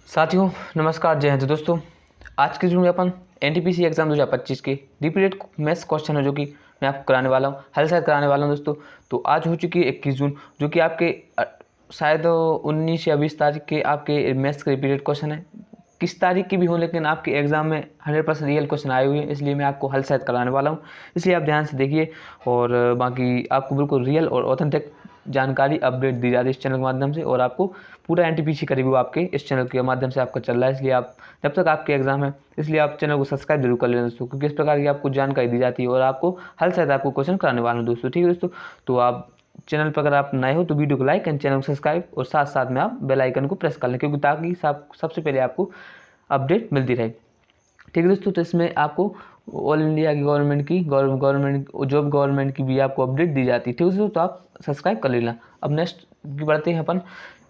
साथियों नमस्कार, जय हिंद। दोस्तों आज के वीडियो में अपन एनटीपीसी एग्जाम 2025 के रिपीटेड मैथ्स क्वेश्चन है जो कि मैं आपको कराने वाला हूँ, हल शायद कराने वाला हूँ दोस्तों। तो आज हो चुकी है 21 जून, जो कि आपके शायद 19 या 20 तारीख के आपके मैथ्स के रिपीटेड क्वेश्चन है। किस तारीख की भी हो, लेकिन आपके एग्जाम में 100% रियल क्वेश्चन आए हुए हैं, इसलिए मैं आपको हल शायद कराने वाला हूँ। इसलिए आप ध्यान से देखिए और बाकी आपको बिल्कुल रियल और ऑथेंटिक जानकारी अपडेट दी जाती है इस चैनल के माध्यम से, और आपको पूरा एनटीपीसी का रिव्यू आपके इस चैनल के माध्यम से आपका चल रहा है। इसलिए आप जब तक आपके एग्जाम है, इसलिए आप चैनल को सब्सक्राइब जरूर कर लेना दोस्तों, क्योंकि इस प्रकार की आपको जानकारी दी जाती है और आपको हल शायद आपको क्वेश्चन कराने वाला हूँ दोस्तों। ठीक है दोस्तों, तो आप चैनल पर अगर आप नए हो तो वीडियो को लाइक एंड चैनल को सब्सक्राइब, और साथ साथ में आप बेल आइकन को प्रेस कर लें, क्योंकि ताकि सबसे पहले आपको अपडेट मिलती रहे। ठीक है दोस्तों, तो इसमें आपको ऑल इंडिया की गवर्नमेंट जॉब गवर्नमेंट की भी आपको अपडेट दी जाती है। ठीक है दोस्तों, तो आप सब्सक्राइब कर लेना। अब नेक्स्ट बढ़ते हैं अपन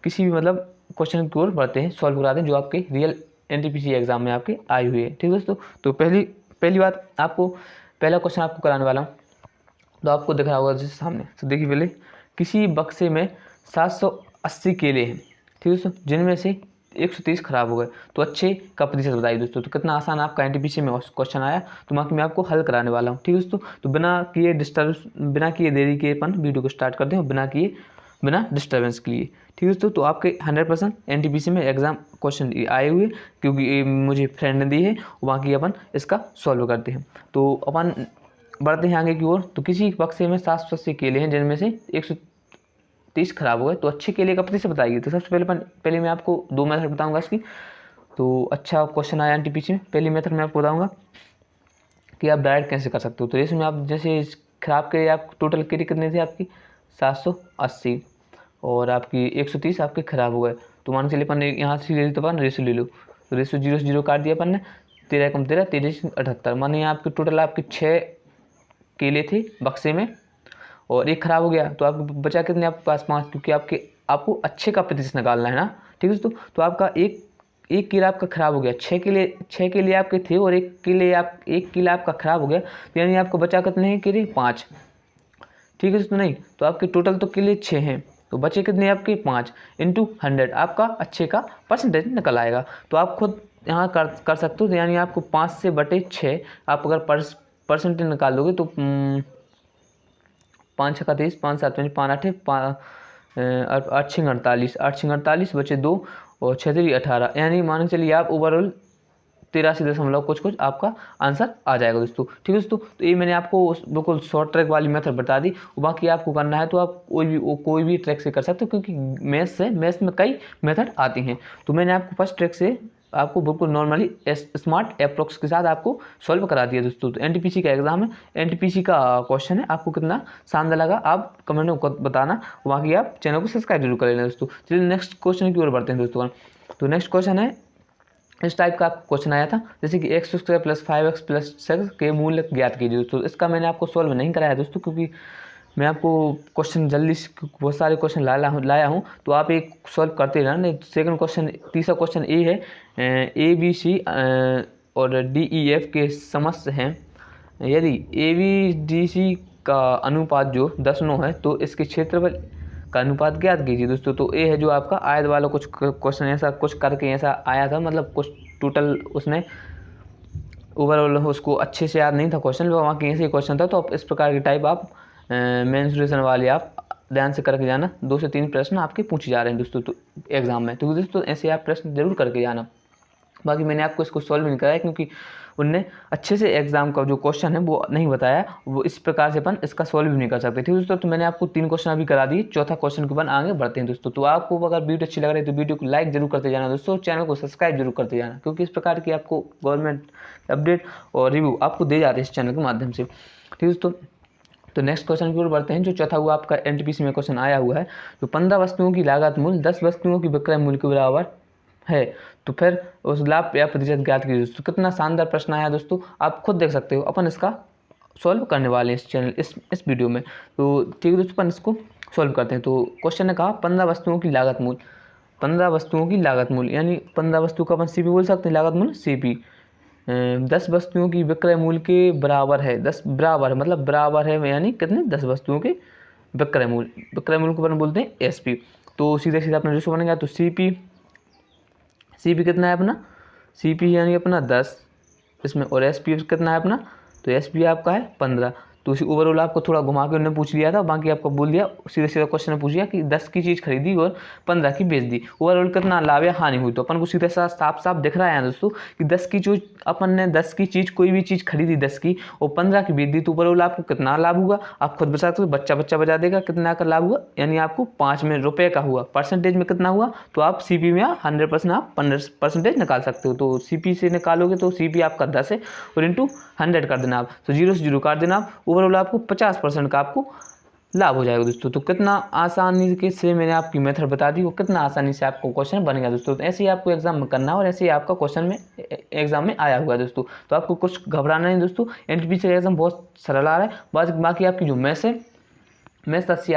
किसी भी मतलब क्वेश्चन की ओर बढ़ते हैं, सॉल्व कराते हैं जो आपके रियल एनटीपीसी एग्जाम में आपके आई हुई है। ठीक है दोस्तों, तो पहली बात आपको पहला क्वेश्चन आपको कराने वाला हूँ, तो आपको दिख रहा होगा जैसे सामने। तो देखिए पहले, किसी बक्से में 780 केले हैं, ठीक है दोस्तों, जिनमें से 130 खराब हो गए, तो अच्छे का प्रतिशत बताइए दोस्तों। तो कितना आसान आपका एनटीपीसी में क्वेश्चन आया, तो मैं आपको हल कराने वाला हूँ। ठीक है दोस्तों, तो बिना किए देरी के अपन वीडियो को स्टार्ट करते हैं, बिना डिस्टर्बेंस के लिए। ठीक है दोस्तों, तो आपके 100% एनटीपीसी में एग्जाम क्वेश्चन आए हुए, क्योंकि ये मुझे फ्रेंड ने दी है, वहाँ की अपन इसका सॉल्व करते हैं। तो अपन बढ़ते हैं आगे की ओर। तो किसी बक्से में 780 केले हैं, जिनमें से 130 खराब हो गए, तो अच्छे केले का प्रतिशत बताइए। तो सबसे पहले मैं आपको दो मेथड बताऊंगा इसकी। तो अच्छा क्वेश्चन आया एनटीपीसी में, पहली मेथड मैं आपको बताऊंगा कि आप डायरेक्ट कैसे कर सकते हो। तो इसमें आप जैसे खराब केले, आप टोटल केले कितने थे आपकी 780, और आपकी 130 आपके खराब हो गए। तो मान के चलिए अपन यहाँ से ले लो, तो अपन रेशो ले लो, तो रेशो 0 से 0 काट दिया अपन ने, 13 कम 13 13 78, माने आपके टोटल आपके 6 केले थे बक्से में, और एक खराब हो गया, तो आपको बचा कितने आपके पास 5, क्योंकि आपको अच्छे का प्रतिशत निकालना है ना। ठीक है दोस्तों, तो आपका एक केला आपका खराब हो गया, 6 केले आपके थे, और एक केला आपका खराब हो गया, तो यानी आपको बचा कितने हैं केले 5। ठीक है दोस्तों, नहीं तो आपके टोटल तो केले 6 हैं, तो बचे कितने आपके 5 इंटू 100 आपका अच्छे का परसेंटेज निकल आएगा। तो आप खुद यहाँ कर सकते हो। तो यानी आपको 5 से बटे 6 आप अगर परसेंटेज निकाल दोगे, तो 5 छक्का 23, 5 7 5 8 8 6 48, 8 6 48 बचे 2, और 6 3 18, यानी मान के चलिए आप ओवरऑल 83 दशमलव कुछ आपका आंसर आ जाएगा दोस्तों। ठीक है दोस्तों, तो ये मैंने आपको बिल्कुल शॉर्ट ट्रैक वाली मेथड बता दी। बाकी आपको करना है तो आप कोई भी ट्रैक से कर सकते हो, क्योंकि मैथ्स में कई मेथड आती हैं। तो मैंने आपको फर्स्ट ट्रैक से आपको बिल्कुल नॉर्मली स्मार्ट अप्रोक्स के साथ आपको सॉल्व करा दिया दोस्तों। तो एनटीपीसी का एग्जाम है, एनटीपीसी का क्वेश्चन है, आपको कितना शानदार लगा आप कमेंट में बताना। बाकी आप चैनल को सब्सक्राइब जरूर कर लेना दोस्तों। चलिए नेक्स्ट क्वेश्चन की ओर बढ़ते हैं दोस्तों। तो नेक्स्ट क्वेश्चन है, इस टाइप का क्वेश्चन आया था, जैसे कि x² + 5x + 6 के मूल्य ज्ञात कीजिए दोस्तों। इसका मैंने आपको सॉल्व नहीं कराया दोस्तों, क्योंकि मैं आपको क्वेश्चन जल्दी से बहुत सारे क्वेश्चन लाया हूँ, तो आप एक सॉल्व करते रहना। नहीं, सेकंड क्वेश्चन, तीसरा क्वेश्चन ए है, ABC और DEF के समस्त हैं। यदि ABDC का अनुपात जो 10:9 है, तो इसके क्षेत्रफल का अनुपात ज्ञात कीजिए दोस्तों। तो ये है जो आपका आयत वाला कुछ क्वेश्चन ऐसा कुछ करके ऐसा आया था, मतलब कुछ टोटल उसने ओवरऑल उसको अच्छे से याद नहीं था क्वेश्चन, वहाँ के ऐसे ही क्वेश्चन था। तो आप इस प्रकार के टाइप आप मेंसुरेशन वाले आप ध्यान से करके जाना। 2 से 3 प्रश्न आपके पूछे जा रहे हैं दोस्तों तो एग्जाम में, तो दोस्तों ऐसे आप प्रश्न जरूर करके जाना। बाकी मैंने आपको इसको सॉल्व नहीं कराया, क्योंकि उनने अच्छे से एग्जाम का जो क्वेश्चन है वो नहीं बताया, वो इस प्रकार से अपन इसका सॉल्व भी नहीं कर सकते। ठीक है दोस्तों, तो मैंने आपको 3 क्वेश्चन अभी करा दिए, चौथा क्वेश्चन के बाद आगे बढ़ते हैं दोस्तों। तो आपको अगर वीडियो अच्छी लग रही है तो वीडियो को लाइक जरूर करते जाना दोस्तों, चैनल को सब्सक्राइब जरूर करते जाना, क्योंकि इस प्रकार की आपको गवर्नमेंट अपडेट और रिव्यू आपको दे जाते हैं इस चैनल के माध्यम से। ठीक है दोस्तों, तो नेक्स्ट क्वेश्चन की ओर बढ़ते हैं। जो चौथा हुआ आपका एनटीपीसी में क्वेश्चन आया हुआ है, तो 15 वस्तुओं की लागत मूल्य 10 वस्तुओं की विक्रय मूल्य के बराबर है, तो फिर उस लाभ या प्रतिशत ज्ञात कीजिए दोस्तों। कितना शानदार प्रश्न आया दोस्तों, आप खुद देख सकते हो। अपन इसका सॉल्व करने वाले हैं इस चैनल इस वीडियो में। तो ठीक है दोस्तों, अपन इसको सॉल्व करते हैं। तो क्वेश्चन ने कहा 15 वस्तुओं की लागत मूल्य, 15 वस्तुओं की लागत मूल्य, यानी 15 वस्तु का अपन सीपी बोल सकते हैं, लागत मूल्य सीपी 10 वस्तुओं की विक्रय मूल्य के बराबर है। 10 बराबर मतलब बराबर है, यानी कितने 10 वस्तुओं के विक्रय मूल्य को अपन बोलते हैं एसपी। तो सीधे सीधे अपना रेशो बनेगा, तो CP कितना है अपना, CP यानी अपना 10 इसमें, और SP कितना है अपना, तो SP आपका है 15। तो उसी ओवरऑल आपको थोड़ा घुमा के उन्होंने पूछ लिया था, बाकी आपको बोल दिया, सीधा सीधा क्वेश्चन में पूछ लिया कि 10 की चीज़ खरीदी और 15 की बेच दी, ओवरऑल कितना लाभ या हानि हुई। तो अपन को सीधा सा साफ साफ दिख रहा है दोस्तों कि 10 की चीज़ अपन ने 10 की चीज़ कोई भी चीज़ खरीदी 10 की और 15 की बेच दी, तो ओवरऑल आपको कितना लाभ हुआ आप खुद बता सकते हो, बच्चा बजा देगा कितना का लाभ हुआ, यानी आपको 5 में रुपये का हुआ। परसेंटेज में कितना हुआ, तो आप CP में 100% आप 15% निकाल सकते हो। तो CP से निकालोगे तो CP आपका 10 है और इंटू 100 कर देना आप, तो 0 से 0 काट देना आप, ओवरऑल आपको 50% का आपको लाभ हो जाएगा दोस्तों। तो कितना आसानी के से मैंने आपकी मेथड बता दी, वो कितना आसानी से आपको क्वेश्चन बन गया दोस्तों। तो ऐसे ही आपको एग्जाम में करना और ऐसे ही आपका क्वेश्चन में एग्जाम में आया हुआ है दोस्तों। तो आपको कुछ घबराना नहीं दोस्तों, NTPC का एग्जाम बहुत सरल आ रहा है। बाकी आपकी जो मैथ्स है, मैथ्स अच्छी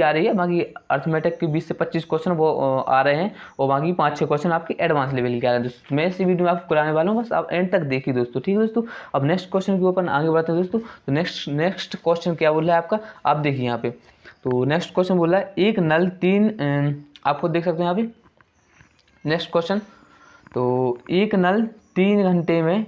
आ रही है, बाकी अर्थमेटिक के 20 से 25 क्वेश्चन वो आ रहे हैं और बाकी 5-6 क्वेश्चन आपके एडवांस लेवल के आ रहे हैं दोस्तों। मैं इसी वीडियो में आपको कराने वाला हूँ, बस आप एंड तक देखिए दोस्तों, ठीक है दोस्तों। अब नेक्स्ट क्वेश्चन के ऊपर आगे बढ़ते हैं दोस्तों। तो नेक्स्ट क्वेश्चन क्या बोल रहा है आपका, आप देखिए यहाँ पे। तो नेक्स्ट क्वेश्चन बोल रहा है एक नल 3, आपको देख सकते हैं यहाँ पे नेक्स्ट क्वेश्चन। तो एक नल 3 घंटे में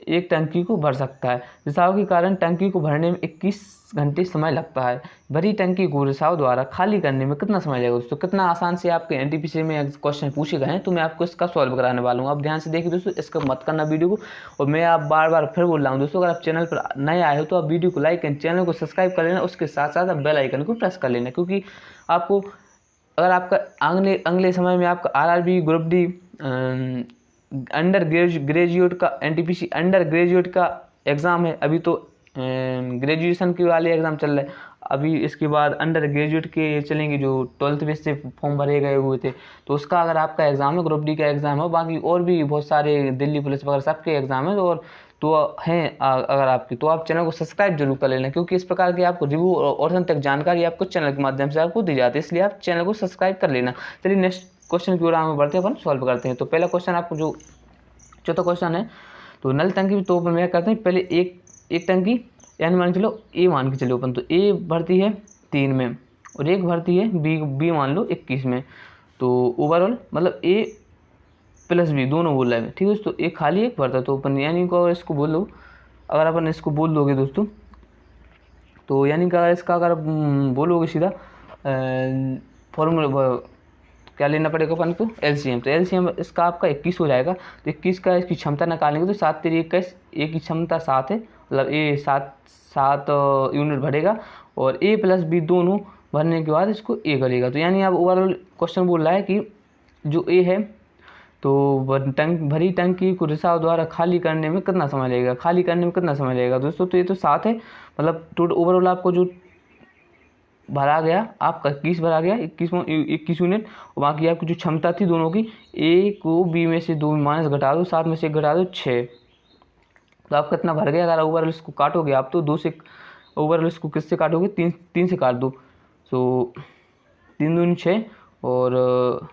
एक टंकी को भर सकता है, रिसाव के कारण टंकी को भरने में 21 घंटे समय लगता है। भरी टंकी को रिसाव द्वारा खाली करने में कितना समय लगेगा दोस्तों। कितना आसान से आपके NTPC में क्वेश्चन पूछे गए हैं, तो मैं आपको इसका सॉल्व कराने वाला हूँ। आप ध्यान से देखिए दोस्तों, इसका मत करना वीडियो को। और मैं आप बार फिर बोल रहा हूँ दोस्तों, अगर आप चैनल पर नए आए हो तो आप वीडियो को लाइक एंड चैनल को सब्सक्राइब कर लेना, उसके साथ साथ आप बेल आइकन को प्रेस कर लेना, क्योंकि आपको अगर आपका अगले समय में आपका RRB group D under graduate का NTPC अंडर ग्रेजुएट का एग्ज़ाम है। अभी तो ग्रेजुएशन के वाले एग्ज़ाम चल रहे हैं, अभी इसके बाद अंडर ग्रेजुएट के चलेंगे, जो 12th में से फॉर्म भरे गए हुए थे। तो उसका अगर आपका एग्ज़ाम है, ग्रुप D का एग्ज़ाम है, बाकी और भी बहुत सारे दिल्ली पुलिस वगैरह सबके एग्ज़ाम है, और तो हैं अगर आपकी, तो आप चैनल को सब्सक्राइब जरूर कर लेना, क्योंकि इस प्रकार की आपको रिव्यू और तक जानकारी आपको चैनल के माध्यम से आपको दी जाती है, इसलिए आप चैनल को सब्सक्राइब कर लेना। चलिए नेक्स्ट क्वेश्चन की ओर आगे बढ़ते हैं, अपन सॉल्व करते हैं। तो पहला क्वेश्चन आपको जो चौथा क्वेश्चन है, तो नल टंकी तो अपन क्या करते हैं, पहले एक टंकी यानी मान के चलो A मान के चलो अपन, तो A भरती है 3 में और एक भरती है B मान लो 21 में। तो ओवरऑल मतलब A प्लस B दोनों बोल रहे हैं, ठीक है दोस्तों। एक खाली एक भरता, तो अपन यानी को इसको बोल लो, अगर अपन इसको बोल दोगे दोस्तों, तो यानी कि इसका अगर बोलोगे सीधा फॉर्मूला क्या लेना पड़ेगा अपन को, LCM। तो LCM इसका आपका 21 हो जाएगा। तो 21 का इसकी क्षमता निकालेंगे तो 7 3 21, A की क्षमता 7 है, मतलब A 7 यूनिट भरेगा, और A प्लस B दोनों भरने के बाद इसको A करेगा। तो यानी अब ओवरऑल क्वेश्चन बोल रहा है कि जो A है, तो भरी टंकी को रिसाव द्वारा खाली करने में कितना समय लगेगा, खाली करने में कितना समय लगेगा दोस्तों। तो ये तो 7 है, मतलब टोटल ओवरऑल आपको जो भरा गया आपका 21 भरा गया, 21 यूनिट, और बाकी आपकी जो क्षमता थी दोनों की, A को B में से 2 माइनस घटा दो, 7 में से 1 घटा दो 6, तो आप कितना भर गया। अगर ओवरऑल इसको काटोगे आप, तो 2 से ओवरऑल इसको किससे काटोगे, 3 से काट दो, तो 3 दूनी 6 और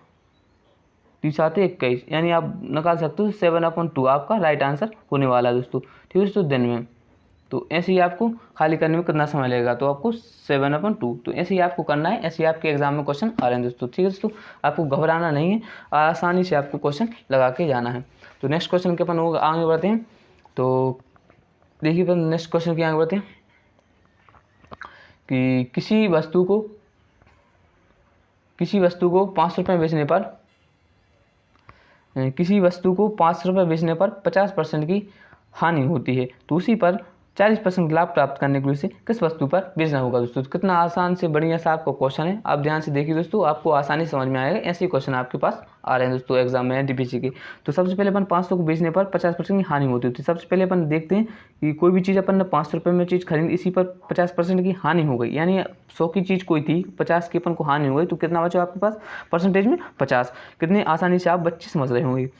3 7 21, यानी आप निकाल सकते हो 7/2 आपका राइट आंसर होने वाला है दोस्तों, ठीक है दोस्तों। दिन में तो ऐसे ही आपको खाली करने में कितना समय लगेगा, तो आपको 7/2, तो ऐसे ही आपको करना है, ऐसे ही आपके एग्जाम में क्वेश्चन आ रहे हैं दोस्तों, ठीक है दोस्तों। आपको घबराना नहीं है, आसानी से आपको क्वेश्चन लगा के जाना है। तो नेक्स्ट क्वेश्चन के अपन आगे बढ़ते हैं। तो देखिए अपन नेक्स्ट क्वेश्चन के आगे बढ़ते हैं कि किसी वस्तु को 5 रुपये बेचने पर, किसी वस्तु को 5 रुपये बेचने पर 50% की हानि होती है, तो उसी पर 40% लाभ प्राप्त करने के लिए उसे किस वस्तु पर बेचना होगा दोस्तों। कितना आसान से बढ़िया सा आपका क्वेश्चन है, आप ध्यान से देखिए दोस्तों, आपको आसानी समझ में आएगा। ऐसे ही क्वेश्चन आपके पास आ रहे हैं दोस्तों एग्जाम में NTPC के। तो सबसे पहले अपन 500 को बेचने पर 50% की हानि होती है। सबसे पहले अपन देखते हैं कि कोई भी चीज़ अपन ने 500 रुपये में चीज़ खरीदी, इसी पर 50% की हानि हो गई, यानी 100 की चीज़ कोई थी, 50 की अपन को हानि हो गई, तो कितना बचा आपके पास परसेंटेज में 50। कितने आसानी से आप बच्चे समझ रहे होंगे।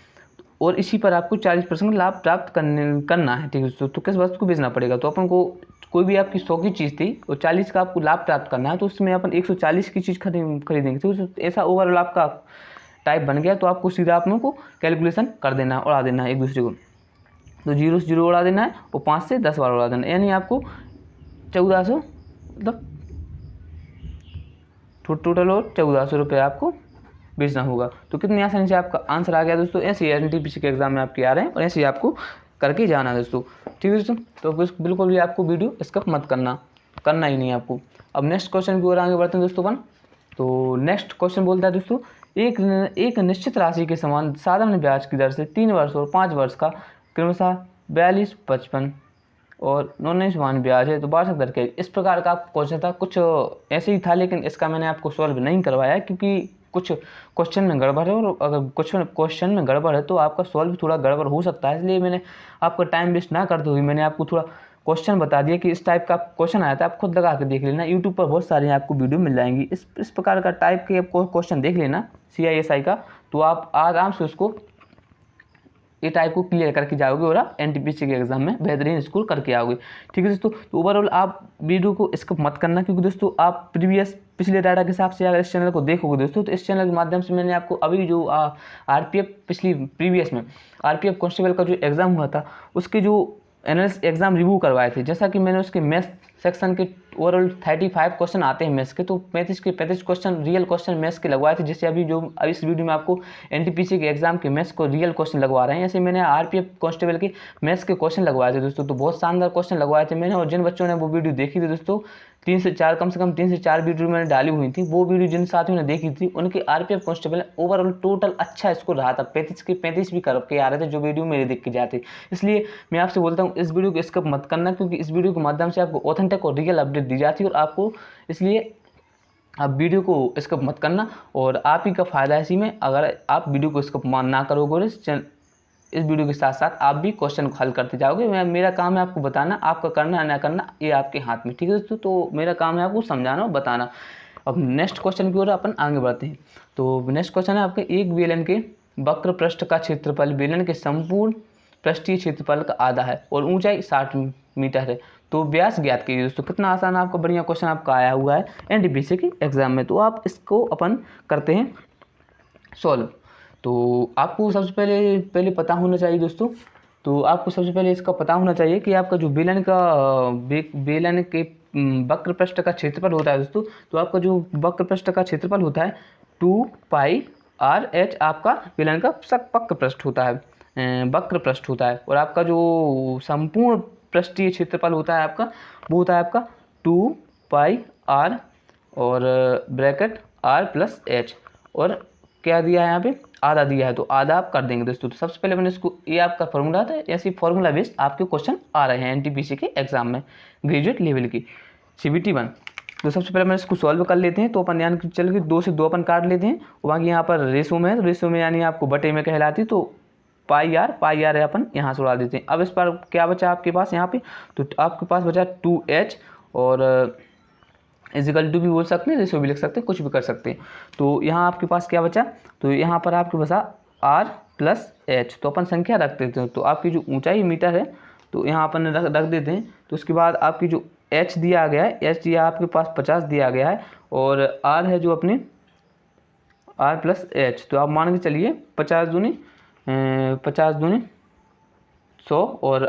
और इसी पर आपको 40% लाभ प्राप्त करना है, ठीक है दोस्तों। तो किस वस्तु को बेचना पड़ेगा, तो अपन को कोई भी आपकी 100 की चीज़ थी और 40 का आपको लाभ प्राप्त करना है, तो उसमें अपन 140 की चीज़ खरीदेंगे, तो ऐसा ओवरऑल आपका टाइप बन गया। तो आपको सीधा आप को कैलकुलेशन कर देना, उड़ा देना है एक दूसरे को, तो 0 से 0 उड़ा देना है और 5 से 10 बार उड़ा देना है, यानी आपको 1400, मतलब टोटल और 1400 रुपये आपको बेचना होगा। तो कितनी आसानी से आपका आंसर आ गया दोस्तों। ऐसे एनटीपीसी के एग्जाम में आपके आ रहे हैं और ऐसे ही आपको करके जाना है दोस्तों। ठीक है दोस्तों, तो बिल्कुल भी आपको वीडियो स्किप मत करना ही नहीं है आपको। अब नेक्स्ट क्वेश्चन की ओर आगे बढ़ते हैं दोस्तों अपन। तो नेक्स्ट क्वेश्चन बोलता है दोस्तों, एक निश्चित राशि के समान साधारण ब्याज की दर से 3 वर्ष और 5 वर्ष का क्रमशः 42, 55 और 19 ब्याज है तो वार्षिक दर क्या है। इस प्रकार का आपको क्वेश्चन था, कुछ ऐसे ही था, लेकिन इसका मैंने आपको सॉल्व नहीं करवाया क्योंकि कुछ क्वेश्चन में गड़बड़ है, और अगर कुछ क्वेश्चन में गड़बड़ है तो आपका सॉल्व थोड़ा गड़बड़ हो सकता है। इसलिए मैंने आपका टाइम वेस्ट ना करते हुए मैंने आपको थोड़ा क्वेश्चन बता दिया कि इस टाइप का क्वेश्चन आया था, आप खुद लगा के देख लेना। यूट्यूब पर बहुत सारी आपको वीडियो मिल जाएंगी इस प्रकार का टाइप के आपको क्वेश्चन देख लेना CISI का, तो आप आराम से उसको ये टाइप को क्लियर करके जाओगे और आप एनटीपीसी के एग्जाम में बेहतरीन स्कोर करके आओगे। ठीक है दोस्तों, तो ओवरऑल आप वीडियो को स्किप मत करना, क्योंकि दोस्तों आप पिछले डाटा के हिसाब से अगर इस चैनल को देखोगे दोस्तों, तो इस चैनल के माध्यम से मैंने आपको अभी जो आरपीएफ प्रीवियस में आरपीएफ कांस्टेबल का जो एग्ज़ाम हुआ था उसके जो एनालिस्ट एग्जाम रिव्यू करवाए थे, जैसा कि मैंने उसके मैथ्स सेक्शन के ओवरऑल 35 क्वेश्चन आते हैं मैथ्स के, तो 35 क्वेश्चन रियल क्वेश्चन मैथ्स के लगवाए थे। जैसे अभी इस वीडियो में आपको एनटीपीसी के एग्जाम के मैथ्स को रियल क्वेश्चन लगवा रहे हैं, ऐसे मैंने आरपीएफ कांस्टेबल के मैथ्स के क्वेश्चन लगवाए थे दोस्तों। तो बहुत शानदार क्वेश्चन लगवाए थे मैंने, और जिन बच्चों ने वो वीडियो देखी थी दोस्तों, 3 से 4 कम से कम 3 से 4 वीडियो मैंने डाली हुई थी, वो वीडियो जिन साथियों ने देखी थी उनके आरपीएफ कांस्टेबल ओवरऑल टोटल अच्छा स्कोर रहा था, 35 के 35 भी करके आ रहे थे जो वीडियो मेरे देख के जाते। इसलिए मैं आपसे बोलता हूँ इस वीडियो को स्किप मत करना, क्योंकि इस वीडियो के माध्यम से आपको ऑथेंटिक और रियल अपडेट दी जाती है, और आपको इसलिए आप वीडियो को स्किप मत करना, और आप ही का फ़ायदा है इसी में अगर आप वीडियो को स्किप ना करोगे। और इस वीडियो के साथ साथ आप भी क्वेश्चन को हल करते जाओगे। मेरा काम है आपको बताना, आपका करना है ना करना ये आपके हाथ में। ठीक है दोस्तों, तो मेरा काम है आपको समझाना और बताना। अब नेक्स्ट क्वेश्चन की ओर अपन आगे बढ़ते हैं। तो नेक्स्ट क्वेश्चन है आपके, एक बेलन के वक्र पृष्ठ का क्षेत्रफल बेलन के संपूर्ण पृष्ठीय क्षेत्रफल का आधा है और ऊंचाई 60 मीटर है, तो व्यास ज्ञात कीजिए। दोस्तों कितना आसान आपका बढ़िया क्वेश्चन आपका आया हुआ है एनटीपीसी के एग्जाम में, तो आप इसको अपन करते हैं सॉल्व। तो आपको सबसे पहले पता होना चाहिए दोस्तों, तो आपको सबसे पहले इसका पता होना चाहिए कि आपका जो बेलन के वक्र पृष्ठ का क्षेत्रफल होता है दोस्तों, तो आपका जो वक्र पृष्ठ का क्षेत्रफल होता है 2πr/h आपका बेलन का वक्र पृष्ठ होता है, और आपका जो संपूर्ण पृष्ठीय क्षेत्रफल होता है आपका वो होता है आपका 2πr और ब्रैकेट r+h, और क्या दिया है यहाँ पे आधा दिया है, तो आधा आप कर देंगे दोस्तों। तो सबसे पहले मैंने इसको, ये आपका फॉर्मूला था, ऐसे फॉर्मूला बेस्ड आपके क्वेश्चन आ रहे हैं एनटीपीसी के एग्जाम में ग्रेजुएट लेवल की CBT 1। तो सबसे पहले मैंने इसको सॉल्व कर लेते हैं। तो अपन यानी कि चल के 2 से 2 अपन काट लेते हैं, बाकी यहाँ पर रेशो में है, तो रेशो में यानी आपको बटे में कहलाती, तो पाई आर है अपन यहाँ से उड़ा देते हैं। अब इस पर क्या बचा आपके पास यहाँ पे, तो आपके पास बचा 2h और इजिकल टू भी बोल सकते हैं, रेशो भी लिख सकते हैं, कुछ भी कर सकते हैं। तो यहाँ आपके पास क्या बचा, तो यहाँ पर आपके बचा r+h, तो अपन संख्या रख देते हैं। तो आपकी जो ऊंचाई मीटर है तो यहाँ अपन रख देते हैं। तो उसके बाद आपकी जो h दिया गया है, h दिया आपके पास 50 दिया गया है, और r है जो अपने r+h, तो आप मान के चलिए 50 दूनी 100 और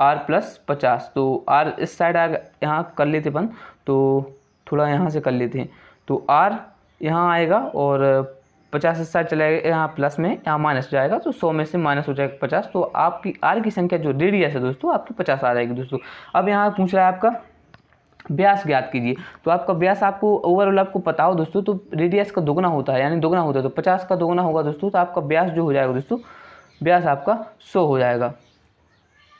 r+50, तो r इस साइड यहाँ कर लेते अपन, तो थोड़ा यहाँ से कर लेते हैं। तो r यहाँ आएगा और 50 इस साइड चलेगा, यहाँ प्लस में यहाँ माइनस जाएगा, तो 100 में से माइनस हो जाएगा 50, तो आपकी r की संख्या जो रेडियस है दोस्तों आपकी 50 आ जाएगी दोस्तों। अब यहाँ पूछ रहा है आपका व्यास ज्ञात कीजिए, तो आपका व्यास आपको ओवरऑल आपको पता हो दोस्तों, तो रेडियस का दोगुना होता है, यानी दोगुना होता है, तो 50 का दोगुना होगा दोस्तों, तो आपका व्यास जो हो जाएगा दोस्तों, व्यास आपका 100 हो जाएगा।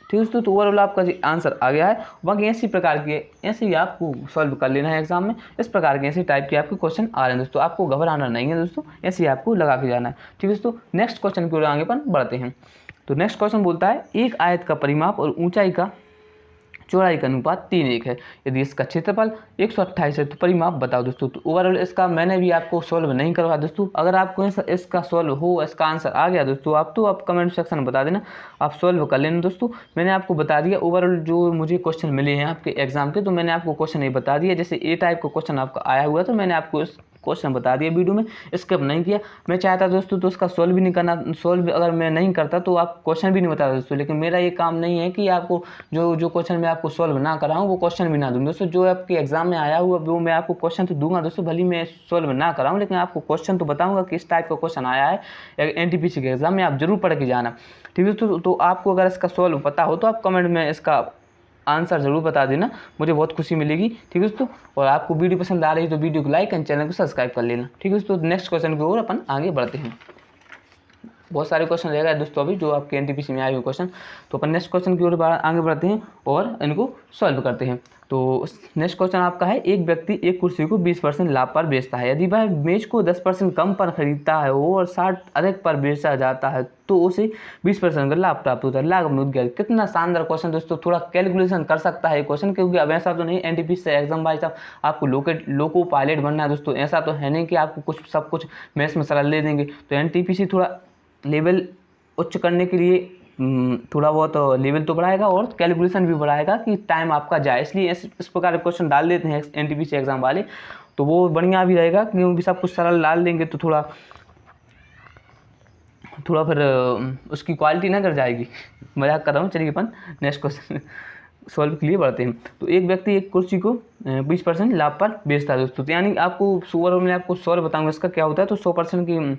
ठीक है दोस्तों, तो ओवरऑल आपका जी आंसर आ गया है। बाकी ऐसे ही आपको सॉल्व कर लेना है एग्जाम में। इस प्रकार के ऐसे टाइप के आपके क्वेश्चन आ रहे हैं दोस्तों, आपको घबराना नहीं है दोस्तों, ऐसे ही आपको लगा के जाना है। ठीक है दोस्तों, नेक्स्ट क्वेश्चन की ओर आगे अपन बढ़ते हैं। तो नेक्स्ट क्वेश्चन बोलता है, एक आयत का परिमाप और ऊंचाई का चौड़ाई का अनुपात 3:1 है, यदि इसका क्षेत्रफल 128 है तो परिमाप बताओ दोस्तों। तो ओवरऑल इसका मैंने भी आपको सॉल्व नहीं करवा दोस्तों, अगर आपको इसका सॉल्व हो, इसका आंसर आ गया दोस्तों आप कमेंट सेक्शन में बता देना, आप सॉल्व कर लेना दोस्तों। मैंने आपको बता दिया ओवरऑल जो मुझे क्वेश्चन मिले हैं आपके एग्जाम के, तो मैंने आपको क्वेश्चन ये बता दिया। जैसे ए टाइप का क्वेश्चन आपका आया हुआ तो मैंने आपको क्वेश्चन बता दिया वीडियो में, स्किप नहीं किया। मैं चाहता दोस्तों तो उसका सॉल्व भी नहीं करना, सॉल्व अगर मैं नहीं करता तो आप क्वेश्चन भी नहीं बताते दोस्तों, लेकिन मेरा ये काम नहीं है कि आपको जो क्वेश्चन मैं आपको सॉल्व ना कराऊँ वो क्वेश्चन भी ना दूँ दोस्तों। जो आपके एग्जाम में आया हुआ वो मैं आपको क्वेश्चन तो दूंगा दोस्तों, भले मैं सॉल्व ना कराऊँ, लेकिन आपको क्वेश्चन तो बताऊँगा कि इस टाइप का क्वेश्चन आया है NTPC के एग्जाम में, आप जरूर पढ़ के जाना, ठीक है दोस्तों। तो आपको अगर इसका सॉल्व पता हो तो आप कमेंट में इसका आंसर जरूर बता देना, मुझे बहुत खुशी मिलेगी, ठीक है दोस्तों। और आपको वीडियो पसंद आ रही है तो वीडियो को लाइक एंड चैनल को सब्सक्राइब कर लेना, ठीक है दोस्तों। नेक्स्ट क्वेश्चन की ओर अपन आगे बढ़ते हैं। बहुत सारे क्वेश्चन रहेगा दोस्तों अभी जो आपके NTPC में आए हुए क्वेश्चन, तो अपन नेक्स्ट क्वेश्चन की ओर आगे बढ़ते हैं और इनको सॉल्व करते हैं। तो नेक्स्ट क्वेश्चन आपका है, एक व्यक्ति एक कुर्सी को 20% लाभ पर बेचता है, यदि वह मेज को 10% कम पर खरीदता है और 60 अधिक पर बेचा जाता है तो उसे 20% का लाभ प्राप्त होता है। लाभ मुद्दा, कितना शानदार क्वेश्चन दोस्तों। थोड़ा कैलकुलेशन कर सकता है क्वेश्चन, क्योंकि अब ऐसा तो नहीं NTPC से एग्जाम भाई साहब आपको लोको पायलट बनना है दोस्तों, ऐसा तो है नहीं कि आपको कुछ सब कुछ मैथ्स में सरल दे देंगे। तो NTPC थोड़ा लेवल उच्च करने के लिए थोड़ा बहुत लेवल तो बढ़ाएगा और कैलकुलेशन भी बढ़ाएगा कि टाइम आपका जाए, इसलिए इस प्रकार के क्वेश्चन डाल देते हैं NTPC एग्जाम वाले, तो वो बढ़िया भी रहेगा, क्योंकि सब कुछ सरल डाल देंगे तो थोड़ा फिर उसकी क्वालिटी ना कर जाएगी। मजाक कर रहा हूँ, चलिए अपन नेक्स्ट क्वेश्चन सॉल्व के लिए बढ़ते हैं। तो एक व्यक्ति एक कुर्सी को 20% लाभ पर बेचता है दोस्तों, तो यानी आपको सुअर में आपको सॉल्व बताऊंगा इसका क्या होता है। तो 100% की,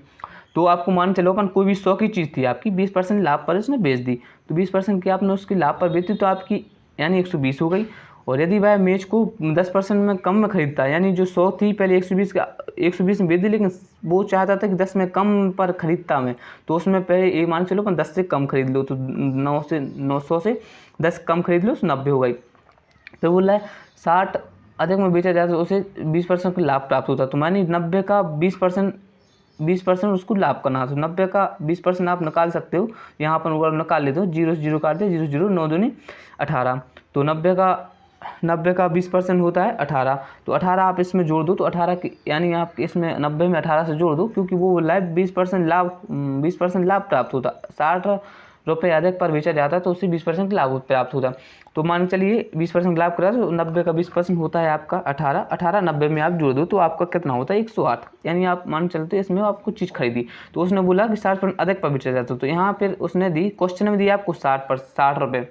तो आपको मान चलो अपन कोई भी 100 की चीज़ थी आपकी, 20% लाभ पर उसने बेच दी, तो 20% की आपने उसकी लाभ पर बेची तो आपकी यानी 120 हो गई। और यदि वह मेज को 10% में कम में खरीदता है, यानी जो 100 थी पहले 120 में बेच दी, लेकिन वो चाहता था कि 10 में कम पर खरीदता मैं, तो उसमें पहले ये मान चलो अपन 10 से कम खरीद लो, तो 900 से 10 कम खरीद लो तो 90 हो गई। फिर बोल रहा है 60 अधिक में बेचा जाता तो उसे 20% का लाभ प्राप्त होता, तो मानी 90 का 20% उसको लाभ करना, तो 90 का 20% आप निकाल सकते हो, यहाँ पर ऊपर निकाल लेते हो, 0 से 0 काट दे, 0 0 9 दूनी 18, तो 90 का 20% होता है 18, तो 18 आप इसमें जोड़ दो, तो 18 यानी आप इसमें 90 में 18 से जोड़ दो, क्योंकि वो लाइव 20% लाभ प्राप्त होता, 60 रुपये अधिक पर बेचा जाता है तो उससे 20% लाभ प्राप्त होता। तो मान चलिए 20% लाभ करा तो 90 का 20% होता है आपका 18 90 में आप जोड़ दो तो आपका कितना होता है 108, यानी आप मान चलते इसमें आपको चीज़ खरीदी, तो उसने बोला कि 60% अधिक पर बेचा जाता, तो यहाँ फिर उसने दी, क्वेश्चन में दिया आपको 60 रुपये,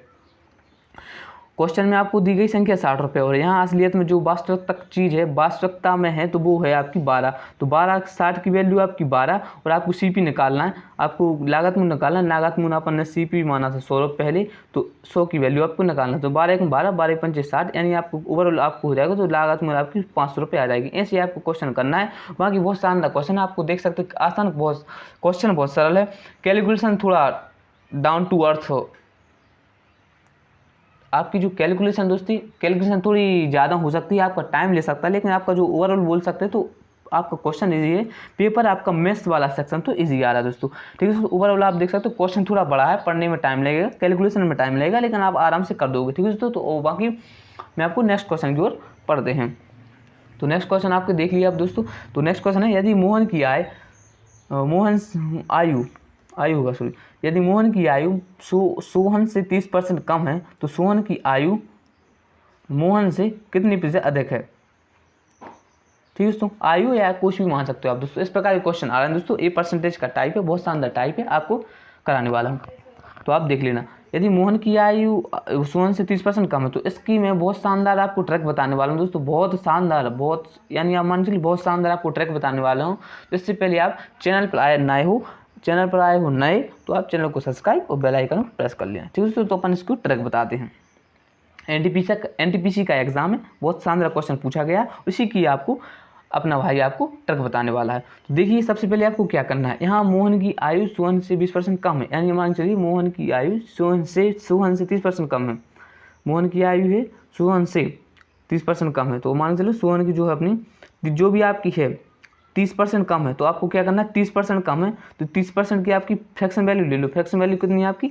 क्वेश्चन में आपको दी गई संख्या 60 रुपये, और यहाँ असलियत में जो वास्तविकता चीज़ है वास्तविकता में है तो वो है आपकी 12, तो 60 की वैल्यू आपकी 12, और आपको CP निकालना है, आपको लागत मूल्य निकालना है। लागत मूल्य अपन ने CP माना था 100 रुपये पहले, तो 100 की वैल्यू आपको निकालना है, तो 12 1 12 12 5 60, यानी आपको ओवरऑल आपको हो जाएगा, तो लागत मूल्य आपकी 500 रुपये आ जाएगी। ऐसे आपको क्वेश्चन करना है, बाकी बहुत शानदार क्वेश्चन आपको देख सकते हो, आसान बहुत क्वेश्चन बहुत सरल है, कैलकुलेशन थोड़ा डाउन टू अर्थ हो, आपकी जो कैलकुलेशन थोड़ी ज़्यादा हो सकती है, आपका टाइम ले सकता है, लेकिन आपका जो ओवरऑल बोल सकते हैं तो आपका क्वेश्चन इजी है। पेपर आपका मैथ्स वाला सेक्शन तो इजी आ रहा है दोस्तों, ठीक है। ओवरऑल आप देख सकते हो क्वेश्चन थोड़ा बड़ा है, पढ़ने में टाइम लगेगा, कैलकुलेशन में टाइम लगेगा, लेकिन आप आराम से कर दोगे, ठीक है दोस्तों। तो बाकी मैं आपको नेक्स्ट क्वेश्चन की ओर पढ़ते हैं। तो नेक्स्ट क्वेश्चन आपके देख लिया आप दोस्तों। तो नेक्स्ट क्वेश्चन है, यदि मोहन की आयु होगा सॉरी, यदि मोहन की आयु सोहन से 30% कम है तो सोहन की आयु मोहन से कितनी प्रतिशत अधिक है, ठीक है दोस्तों। आयु या कुछ भी मान सकते हो आप दोस्तों, इस प्रकार के क्वेश्चन आ रहे हैं दोस्तों। ये परसेंटेज का टाइप है, बहुत शानदार टाइप है, आपको कराने वाला हूँ, तो आप देख लेना। यदि मोहन की आयु सोहन से 30% कम है तो इसकी मैं बहुत शानदार आपको ट्रिक बताने वाला हूँ दोस्तों, बहुत शानदार, बहुत यानी आप मान चलिए बहुत शानदार आपको ट्रिक बताने वाला हूँ। तो इससे पहले आप चैनल पर आए हो नए तो आप चैनल को सब्सक्राइब और बेल आइकन प्रेस कर लेना, ठीक है दोस्तों। तो अपन इसको ट्रिक बताते हैं। NTPC का एग्जाम है, बहुत शानदार क्वेश्चन पूछा गया, उसी की आपको अपना भाई आपको ट्रिक बताने वाला है। तो देखिए सबसे पहले आपको क्या करना है, यहाँ मोहन की आयु सोहन से 20% कम है, यानी मान चलिए मोहन की आयु सोहन से 30% कम है, मोहन की आयु है सोहन से 30% कम है, तो मान चलो सोहन की जो है अपनी जो भी आपकी है 30% कम है, तो आपको क्या करना है 30% कम है तो 30% की आपकी फ्रैक्शन वैल्यू ले लो। फ्रैक्शन वैल्यू कितनी है आपकी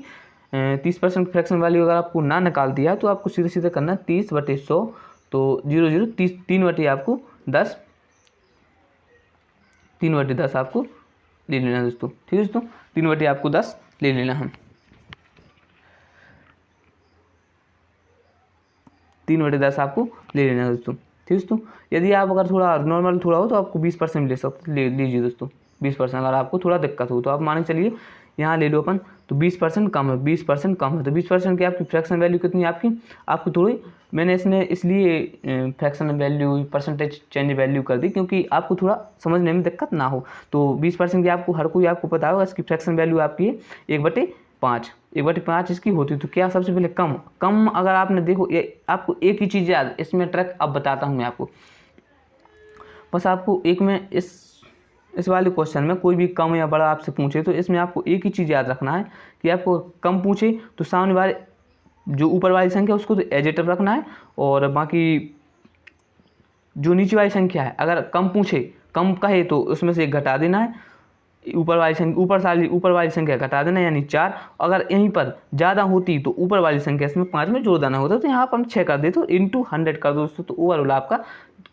30% फ्रैक्शन वैल्यू अगर आपको ना निकाल दिया तो आपको सीधे सीधे करना है 30/100, तो 0 0 30 3/10 आपको 3/10 आपको ले लेना दोस्तों, ठीक है दोस्तों। 3/10 आपको 10 ले लेना है, 3/10 आपको ले लेना है दोस्तों, ठीक है दोस्तों। यदि आप अगर थोड़ा नॉर्मल थोड़ा हो तो आपको 20% ले लीजिए दोस्तों, 20%। अगर आपको थोड़ा दिक्कत हो तो आप मान के चलिए यहाँ ले लो अपन, तो 20% कम है, 20% कम है, तो 20% की आपकी फ्रैक्शन वैल्यू कितनी है आपको थोड़ी, मैंने इसने इसलिए fraction value percentage change value कर दी क्योंकि आपको थोड़ा समझने में दिक्कत ना हो। तो 20% की आपको हर कोई आपको पता होगा इसकी फ्रैक्शन वैल्यू आपकी है 1/5, 1/5 इसकी होती है। तो क्या सबसे पहले कम अगर आपने देखो, ये आपको एक ही चीज़ याद, इसमें ट्रक अब बताता हूँ मैं आपको, बस आपको एक में इस वाले क्वेश्चन में कोई भी कम या बड़ा आपसे पूछे तो इसमें आपको एक ही चीज़ याद रखना है कि आपको कम पूछे तो सामने वाले जो ऊपर वाली संख्या उसको तो एडिटिव रखना है, और बाकी जो नीचे वाली संख्या है अगर कम पूछे, कम कहे तो उसमें से एक घटा देना है, ऊपर वाली संख्या घटा देना यानी 4। अगर यहीं पर ज़्यादा होती तो ऊपर वाली संख्या इसमें 5 में जोड़ देना होता, तो यहाँ पर हम 6 कर दे तो इंटू 100 कर दो दोस्तों, तो ओवरऑल आपका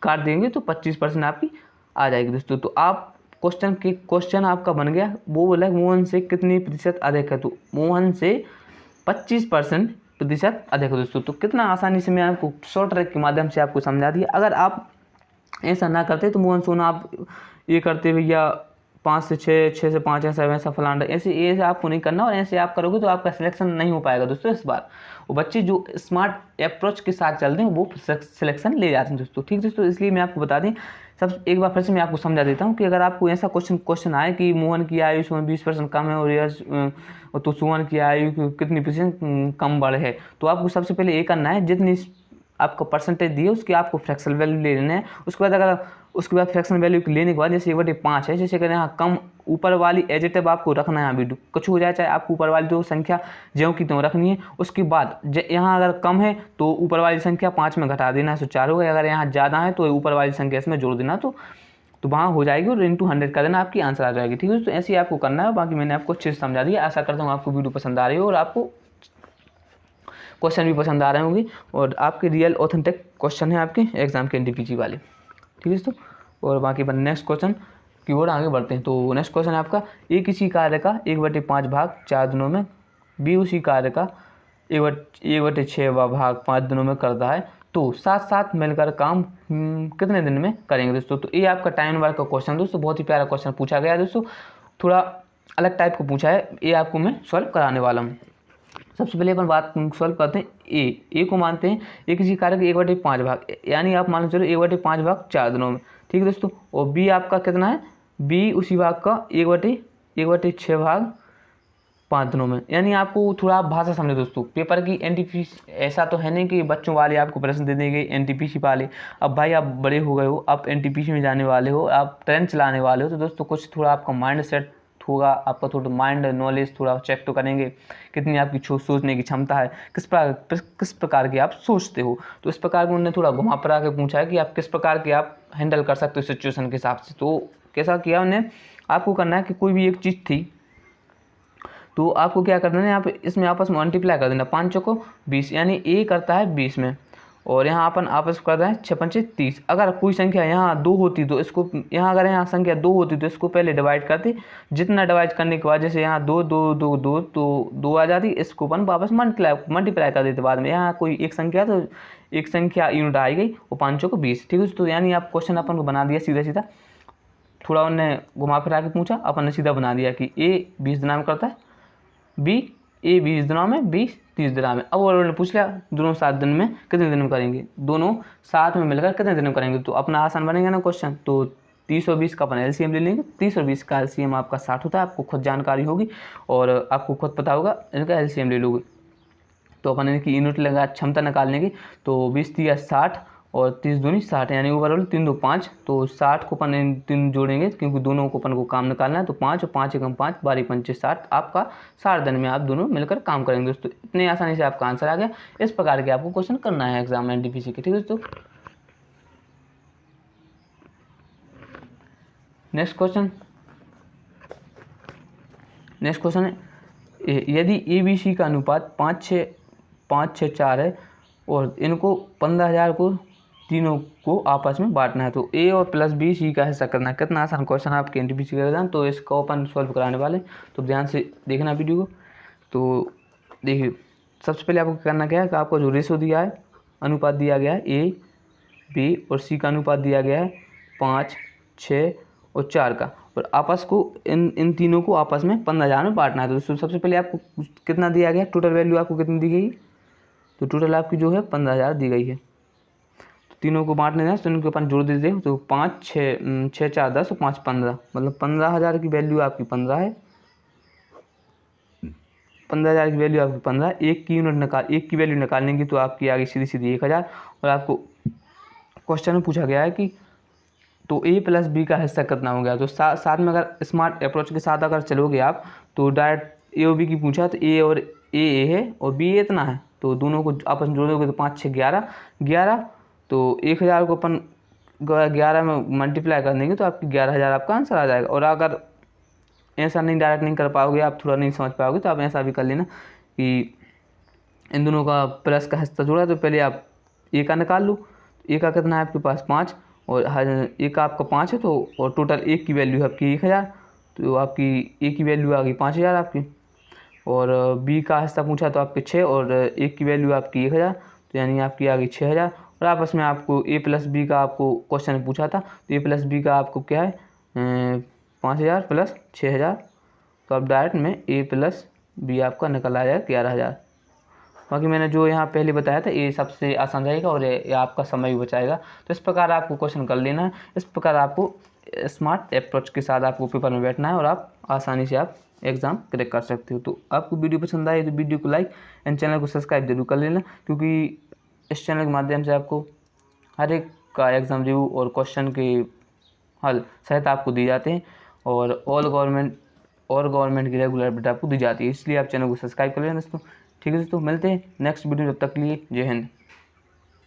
काट देंगे तो 25% आपकी आ जाएगी दोस्तों। तो आप क्वेश्चन आपका बन गया, वो बोला मोहन से कितनी प्रतिशत अधिक है, तो मोहन से 25% प्रतिशत अधिक है दोस्तों। तो कितना आसानी से मैं आपको शॉर्ट ट्रिक के माध्यम से आपको समझा दिया। अगर आप ऐसा ना करते तो मोहन सोना आप ये करते भैया 5 से 6, 6 से 5 ऐसा वैसा फलाना, ऐसे आपको नहीं करना, और ऐसे आप करोगे तो आपका सिलेक्शन नहीं हो पाएगा दोस्तों इस बार। वो बच्चे जो स्मार्ट अप्रोच के साथ चलते हैं वो सिलेक्शन ले जाते हैं दोस्तों, ठीक दोस्तों। इसलिए मैं आपको बता दें, सब एक बार फिर से मैं आपको समझा देता हूँ कि अगर आपको ऐसा क्वेश्चन आए कि मोहन की आयु 20% कम है और यश तो सुमन की आयु कितनी प्रतिशत कम बढ़ है, तो आपको सबसे पहले ये करना है, जितनी आपको परसेंटेज दी है उसकी आपको फ्रैक्शन वैल्यू ले लेना है। उसके बाद फ्रैक्शन वैल्यू लेने के बाद जैसे 1/5 है, जैसे अगर यहाँ कम ऊपर वाली एडिटिव आपको रखना है, यहाँ भी कुछ हो जाए चाहे आपको ऊपर वाली जो संख्या ज्यों की त्यों रखनी है। उसके बाद यहाँ अगर कम है तो ऊपर वाली संख्या 5 में घटा देना है, तो 4 हो गया। अगर यहाँ ज़्यादा है तो ऊपर वाली संख्या इसमें जोड़ देना, तो वहाँ हो जाएगी और इंटू 100 कर देना, आपकी आंसर आ जाएगी, ठीक है। तो ऐसे ही आपको करना है। बाकी मैंने आपको अच्छे से समझा दिया। आशा करता हूँ आपको वीडियो पसंद आ रही हो और आपको क्वेश्चन भी पसंद आ रहे होंगे, और आपके रियल ऑथेंटिक क्वेश्चन है आपके एग्जाम के एनटीपीसी वाले, ठीक है दोस्तों। और बाकी अपन नेक्स्ट क्वेश्चन की ओर आगे बढ़ते हैं। तो नेक्स्ट क्वेश्चन है आपका, ए किसी कार्य का 1/5 भाग 4 दिनों में, बी उसी कार्य का 1/6 भाग 5 दिनों में करता है, तो साथ साथ मिलकर काम कितने दिन में करेंगे दोस्तों। तो ये आपका टाइम वर्क का क्वेश्चन दोस्तों, बहुत ही प्यारा क्वेश्चन पूछा गया है दोस्तों, थोड़ा अलग टाइप का पूछा है, ये आपको मैं सॉल्व कराने वाला हूँ। सबसे पहले अपन बात सॉल्व करते हैं। ए को मानते हैं ये किसी कार्य के 1/5 भाग, यानी आप मान लो चलो 1/5 भाग 4 दिनों में, ठीक है दोस्तों। और बी आपका कितना है, बी उसी भाग का 1/6 भाग 5 दिनों में, यानी आपको थोड़ा आप भाषा समझे दोस्तों। पेपर की एनटीपीसी ऐसा तो है नहीं कि बच्चों वाले आपको प्रश्न दे देंगे एनटीपीसी वाले। अब भाई आप बड़े हो गए हो, आप एनटीपीसी में जाने वाले हो, आप ट्रेन चलाने वाले हो, तो दोस्तों कुछ थोड़ा आपका माइंड सेट होगा, आपका थोड़ा माइंड नॉलेज थोड़ा चेक तो करेंगे, कितनी आपकी सोचने की क्षमता है, किस प्रकार की आप सोचते हो। तो इस प्रकार में उन्होंने थोड़ा घुमा फिरा के पूछा है कि आप किस प्रकार के आप हैंडल कर सकते हो सिचुएशन के हिसाब से। तो कैसा किया उन्हें, आपको करना है कि कोई भी एक चीज़ थी तो आपको क्या करना है, यहाँ पे इसमें आपस में मल्टीप्लाई कर देना, 5 चौको 20, यानी ए करता है 20 में, और यहाँ अपन आपस कर रहे हैं 6 पंचे 30। अगर कोई संख्या यहाँ 2 होती तो इसको, यहाँ अगर यहाँ संख्या 2 होती तो इसको पहले डिवाइड करते, जितना डिवाइड करने के बाद जैसे यहाँ 2 2 2 2 तो 2 आ जाती, इसको अपन वापस मल्टीप्लाई कर देते बाद में। यहाँ कोई एक संख्या तो एक संख्या यूनिट आई गई और 5 चौको 20, ठीक है। तो यानी आप क्वेश्चन अपन को बना दिया सीधा सीधा, थोड़ा उन्होंने घुमा फिरा के पूछा, अपन ने सीधा बना दिया कि ए 20 दिनों में करता है, बी ए 20 दिनों में, बी 30 दिनों में। अब उन्होंने पूछ लिया दोनों 7 दिन में कितने दिन में करेंगे, दोनों साथ में मिलकर कितने दिन में करेंगे, तो अपना आसान बनेगा ना क्वेश्चन। तो 30 और 20 का अपन एलसीएम ले लेंगे, 30 और 20 का एलसीएम आपका 60 होता है, आपको खुद जानकारी होगी और आपको खुद पता होगा, इनका एलसीएम ले लोगे तो अपन इनकी यूनिट लगा क्षमता निकालने की, तो 20 दिया 60 और 30 दूनी 60, यानी ओवरऑल 3 2 5, तो 60 को अपन इन 3 जोड़ेंगे क्योंकि दोनों को अपन को काम निकालना है, तो 5 और 5 एकम 5 12 पंचे 60, आपका 60 दिन में आप दोनों मिलकर काम करेंगे दोस्तों। इतने आसानी से आपका आंसर आ गया। इस प्रकार के आपको क्वेश्चन करना है एग्जाम में एनटीपीसी के, ठीक है दोस्तों। नेक्स्ट क्वेश्चन है, यदि ABC का अनुपात 5-6-4 है और इनको 15,000 को तीनों को आपस में बांटना है, तो A और प्लस B C का हिस्सा करना है। कितना आसान क्वेश्चन है आपके एनटीपीसी का एग्जाम, तो इसको अपन सॉल्व कराने वाले, तो ध्यान से देखना वीडियो को। तो देखिए सबसे पहले आपको करना क्या है कि आपको जो रेशो दिया है, अनुपात दिया गया है बी और सी का अनुपात दिया गया है 5, 6 और 4 का, और आपस को इन तीनों को आपस में 15,000 में बांटना है। तो दोस्तों सबसे पहले आपको कितना दिया गया, टोटल वैल्यू आपको कितनी दी गई, तो टोटल आपकी जो है 15,000 दी गई है। तो तीनों को बांटने हैं तो इनको अपन जोड़ देते हैं, तो 5, 6, 6, 4, 10 और 5, 15, मतलब 15,000 की वैल्यू आपकी 15 है। 15,000 की वैल्यू आपकी 15, एक की वैल्यू निकालने की तो आपकी आ गई सीधी सीधी 1,000। और आपको क्वेश्चन में पूछा गया है कि तो ए प्लस बी का हिस्सा कितना हो गया। तो साथ में अगर स्मार्ट अप्रोच के साथ अगर चलोगे आप तो डायरेक्ट ए और बी की पूछा तो ए और ए है और बी इतना है, तो दोनों को आपस में जोड़ दोगे तो 5, 6, 11, 11, तो 1,000 को अपन 11 में मल्टीप्लाई कर देंगे तो आपकी 11,000 आपका आंसर आ जाएगा। और अगर ऐसा नहीं डायरेक्ट नहीं कर पाओगे, आप थोड़ा नहीं समझ पाओगे, तो आप ऐसा भी कर लेना कि इन दोनों का प्लस का हिस्सा जोड़ा तो पहले आप ए का निकाल लो। ए का कितना है आपके पास 5, और ए का आपका 5 है, तो और टोटल एक की वैल्यू है आपकी 1,000, तो आपकी ए की वैल्यू आ गई 5,000 आपकी। और बी का हिस्सा पूछा तो आपके 6 और एक की वैल्यू आपकी 1,000, तो यानी आपकी आ गई 6,000। और आपस में आपको ए प्लस बी का आपको क्वेश्चन पूछा था, तो ए प्लस बी का आपको क्या है 5,000 प्लस 6,000, तो आप डायरेक्ट में ए प्लस बी आपका निकल आया 11,000। बाकी मैंने जो यहाँ पहले बताया था ये सबसे आसान रहेगा और ये आपका समय भी बचाएगा। तो इस प्रकार आपको क्वेश्चन कर लेना है, इस प्रकार आपको स्मार्ट अप्रोच के साथ आपको पेपर में बैठना है और आप आसानी से आप एग्ज़ाम क्रैक कर सकते हो। तो आपको वीडियो पसंद आए तो वीडियो को लाइक एंड चैनल को सब्सक्राइब जरूर कर लेना, क्योंकि इस चैनल के माध्यम से आपको हर एक का एग्ज़ाम रिव्यू और क्वेश्चन के हल सहित आपको दी जाते हैं, और गवर्नमेंट की रेगुलर अपडेट आपको दी जाती है, इसलिए आप चैनल को सब्सक्राइब कर लेना दोस्तों। ठीक है दोस्तों, मिलते हैं नेक्स्ट वीडियो, तब तक के लिए जय हिंद।